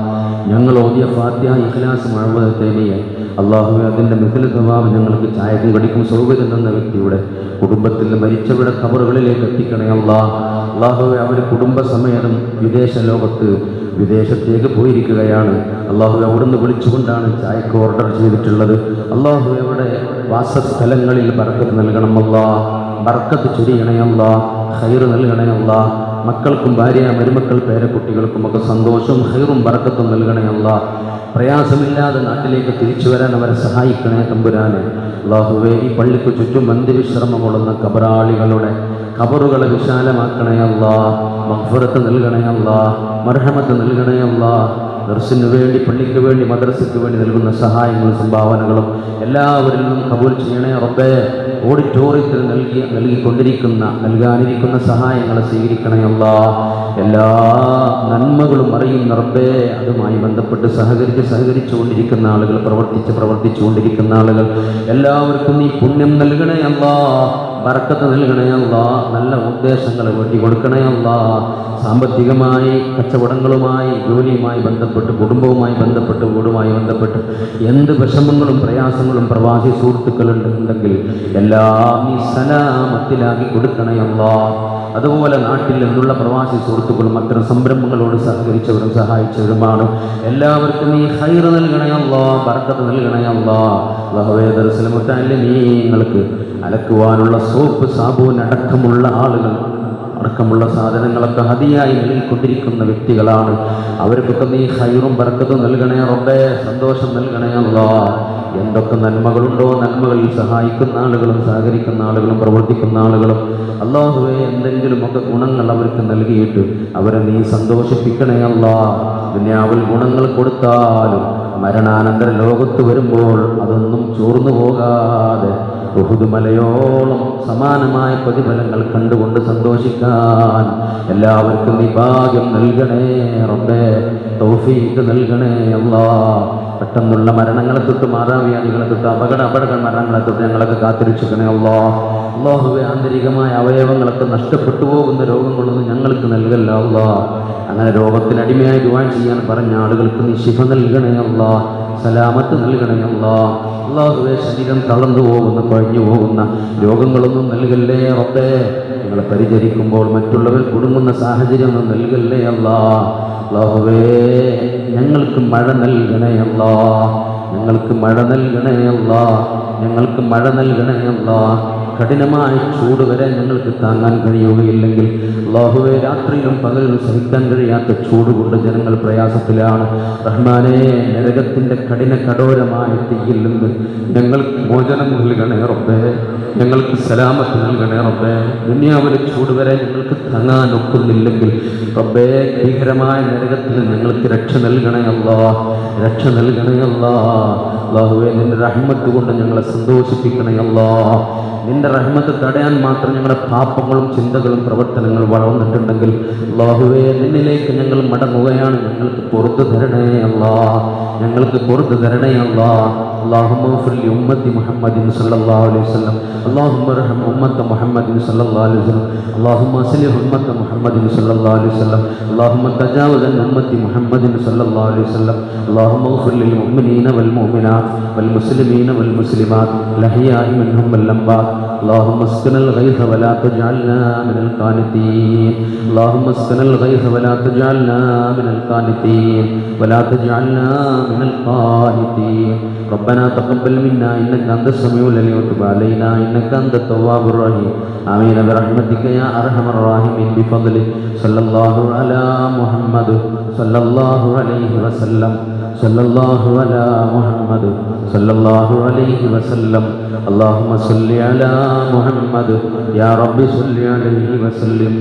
ഞങ്ങൾ ഓതിയ ഫാത്തിഹ ഇഖ്ലാസ് മുഅവ്വദത്തൈനിയെ അല്ലാഹുവേ അതിൻ്റെ മിഥിൽ സ്വഭാവം ഞങ്ങൾക്ക് ചായക്കും കടിക്കും സൗകര്യം തന്ന വ്യക്തിയുടെ കുടുംബത്തിൽ മരിച്ചവരുടെ ഖബറുകളിലേക്ക് എത്തിക്കണേ അല്ലാഹ്. അല്ലാഹുവേ അവർ കുടുംബസമേതം വിദേശത്തേക്ക് പോയിരിക്കുകയാണ്. അല്ലാഹുവേ അവിടുന്ന് വിളിച്ചുകൊണ്ടാണ് ചായക്ക് ഓർഡർ ചെയ്തിട്ടുള്ളത്. അല്ലാഹുവേ അവിടെ വാസസ്ഥലങ്ങളിൽ ബർക്കത്ത് നൽകണം അല്ലാഹ്. ബർക്കത്ത് ചൊരിയണേ അല്ലാഹ്. ഖൈർ നൽകണേ അല്ലാഹ്. മക്കൾക്കും ഭാര്യ മരുമക്കൾ പേരക്കുട്ടികൾക്കും ഒക്കെ സന്തോഷവും ഖൈറും ബർക്കത്തും നൽകണേ അല്ലാഹ്. പ്രയാസമില്ലാതെ നാട്ടിലേക്ക് തിരിച്ചു വരാൻ അവരെ സഹായിക്കണേ തമ്പുരാനെ. അല്ലാഹുവേ ഈ പള്ളിക്ക് ചുറ്റും അന്ത്യവിശ്രമം കൊള്ളുന്ന ഖബറാളികളുടെ ഖബറുകളെ വിശാലമാക്കണേ അല്ലാഹ്. മഗ്ഫിറത്ത് നൽകണേ അല്ലാഹ്. മർഹമത്ത് നൽകണേ അല്ലാഹ്. ദർസിന് വേണ്ടി പള്ളിക്ക് വേണ്ടി മദ്രസയ്ക്ക് വേണ്ടി നൽകുന്ന സഹായങ്ങളും സംഭാവനകളും എല്ലാവരിലും കബൂൽ ചെയ്യണേ റബ്ബേ. ഓഡിറ്റോറിയത്തിൽ നൽകാനിരിക്കുന്ന സഹായങ്ങളെ സ്വീകരിക്കണേ അല്ലാഹ്. എല്ലാ നന്മകളും അറിയുന്ന റബ്ബേ അതുമായി ബന്ധപ്പെട്ട് സഹകരിച്ചുകൊണ്ടിരിക്കുന്ന ആളുകൾ, പ്രവർത്തിച്ചുകൊണ്ടിരിക്കുന്ന ആളുകൾ എല്ലാവർക്കും നീ പുണ്യം നൽകണേ അല്ലാഹ്. ബർക്കത്ത് നൽകണേ അല്ലാഹ്. നല്ല ഉദ്ദേശങ്ങളെ വേണ്ടി കൊടുക്കണേ അല്ലാഹ്. സാമ്പത്തികമായി, കച്ചവടങ്ങളുമായി, ജോലിയുമായി ബന്ധപ്പെട്ട്, കുടുംബവുമായി ബന്ധപ്പെട്ട്, വീടുമായി ബന്ധപ്പെട്ട് എന്ത് വിഷമങ്ങളും പ്രയാസങ്ങളും പ്രവാസി സുഹൃത്തുക്കളുണ്ടെങ്കിൽ എല്ലാം നീ സലാമത്തിലാക്കി കൊടുക്കണേ അല്ലാഹ്. അതുപോലെ നാട്ടിൽ നിന്നുള്ള പ്രവാസി സുഹൃത്തുക്കളും അത്തരം സംരംഭങ്ങളോട് സഹകരിച്ചവരും സഹായിച്ചവരുമാണ്. എല്ലാവർക്കും നീ ഖൈർ നൽകണേ അല്ലാഹ്. ബർക്കത്ത് നൽകണേ അല്ലാഹ്. അല്ലാഹുവേ ദർസിൽ മുത്തഅല്ലിമീങ്ങൾക്ക് അലക്കുവാനുള്ള സോപ്പ് സാബൂൻ അടക്കമുള്ള ആളുകൾ അടക്കമുള്ള സാധനങ്ങളൊക്കെ ഹദിയായി നൽകിക്കൊണ്ടിരിക്കുന്ന വ്യക്തികളാണ്. അവർക്കൊക്കെ നീ ഖൈറും ബർക്കത്തും നൽകണേ റബ്ബേ, സന്തോഷം നൽകണേ അല്ലാഹ്. എന്തൊക്കെ നന്മകളുണ്ടോ നന്മകളിൽ സഹായിക്കുന്ന ആളുകളും സഹകരിക്കുന്ന ആളുകളും പ്രവർത്തിക്കുന്ന ആളുകളും അല്ലാഹുവേ എന്തെങ്കിലുമൊക്കെ ഗുണങ്ങൾ അവർക്ക് നൽകിയിട്ട് അവരെ നീ സന്തോഷിപ്പിക്കണേ അല്ലാഹ്. ദുനിയാവിൽ ഗുണങ്ങൾ കൊടുത്താലും മരണാനന്തര ലോകത്ത് വരുമ്പോൾ അതൊന്നും ചോർന്നു പോകാതെ ഉഹുദ് മലയോളം സമാനമായ പ്രതിഫലങ്ങൾ കണ്ടുകൊണ്ട് സന്തോഷിക്കാൻ എല്ലാവർക്കും നീ ഭാഗ്യം നൽകണേ റബ്ബേ, തൗഫീഖ് നൽകണേ അല്ലാഹ്. പെട്ടെന്നുള്ള മരണങ്ങളെ തൊട്ട് മാറാവ്യാധികളെ തൊട്ട് അപകട മരണങ്ങളെ തൊട്ട് ഞങ്ങളൊക്കെ കാത്തിരക്ഷിക്കണേ അല്ലാഹ്. അല്ലാഹുവേ ആന്തരികമായ അവയവങ്ങളൊക്കെ നഷ്ടപ്പെട്ടു പോകുന്ന രോഗങ്ങളൊന്നും ഞങ്ങൾക്ക് നൽകല്ല അല്ലാഹ്. അങ്ങനെ രോഗത്തിനടിമയായി ദുആ ചെയ്യാൻ പറഞ്ഞ ആളുകൾക്ക് നീ ശിഫ നൽകണേ അല്ലാഹ്, സലാമത്ത് നൽകണേ അല്ലാഹ്. അല്ലാഹുവേ ശരീരം തളർന്നു പോകുന്ന കുഴഞ്ഞു പോകുന്ന രോഗങ്ങളൊന്നും നൽകല്ലേ റബ്ബേ. ഞങ്ങളെ പരിചരിക്കുമ്പോൾ മറ്റുള്ളവർ കുടുങ്ങുന്ന സാഹചര്യം ഒന്നും നൽകല്ലേ അല്ലാഹ്. അല്ലാഹുവേ ഞങ്ങൾക്ക് മഴ നൽകണേ അല്ലാഹ്, ഞങ്ങൾക്ക് മഴ നൽകണേ അല്ലാഹ്, ഞങ്ങൾക്ക് മഴ നൽകണേ അല്ലാഹ്. കഠിനമായ ചൂട് വരെ ഞങ്ങൾക്ക് താങ്ങാൻ കഴിയുകയില്ലെങ്കിൽ അല്ലാഹുവേ രാത്രിയിലും പകലിലും സഹിക്കാൻ കഴിയാത്ത ചൂട് കൊണ്ട് ജനങ്ങൾ പ്രയാസത്തിലാണ്. റഹ്മാനേ നരകത്തിൻ്റെ കഠോരമായ തീയിൽ നിന്ന് ഞങ്ങൾക്ക് മോചനം നൽകണേ റബ്ബേ, ഞങ്ങൾക്ക് സലാമത്ത് നൽകണേ റബ്ബേ. ദുനിയാവിലെ ചൂട് വരെ ഞങ്ങൾക്ക് താങ്ങാൻ ഒക്കുന്നില്ലെങ്കിൽ റബ്ബേ ഭീകരമായ നരകത്തിൽ ഞങ്ങൾക്ക് രക്ഷ നൽകണേ അല്ലാഹ്, രക്ഷ നൽകണേ അല്ലാഹ്. അല്ലാഹുവേ നിന്റെ റഹ്മത്ത് കൊണ്ട് ഞങ്ങളെ സന്തോഷിപ്പിക്കണേ അല്ലാഹ്. നിന്റെ റഹ്മത്ത് തടയാൻ മാത്രം ഞങ്ങളുടെ പാപങ്ങളും ചിന്തകളും പ്രവർത്തനങ്ങളും വളർന്നിട്ടുണ്ടെങ്കിൽ അല്ലാഹുവേ നിന്നിലേക്ക് ഞങ്ങൾ മടങ്ങുകയാണ്. ഞങ്ങൾക്ക് പുറത്തു തരണേ അല്ലാഹ്, ഞങ്ങൾക്ക് പുറത്തു തരണേ അല്ലാഹ്. اللهم اغفر لأمة محمد صلى الله عليه وسلم، اللهم ارحم أمة محمد صلى الله عليه وسلم، اللهم اصلح أمة محمد صلى الله عليه وسلم، اللهم تجاوز عن أمة محمد صلى الله عليه وسلم، اللهم اغفر للمؤمنين والمؤمنات والمسلمين والمسلمات الأحياء منهم والأموات. اللهم اسقنا الغيث ولا تجعلنا من القانطين، اللهم اسقنا الغيث ولا تجعلنا من القانطين ولا تجعلنا من القانطين. ربنا تقبل منا إنك أنت السميع العليم وتب علينا إنك أنت التواب الرحيم. آمين برحمتك يا أرحم الراحمين بفضلك. صلى الله على محمد صلى الله عليه وسلم، صلى الله على محمد صلى الله عليه وسلم. اللهم صل على محمد يا رب صل عليه وسلم.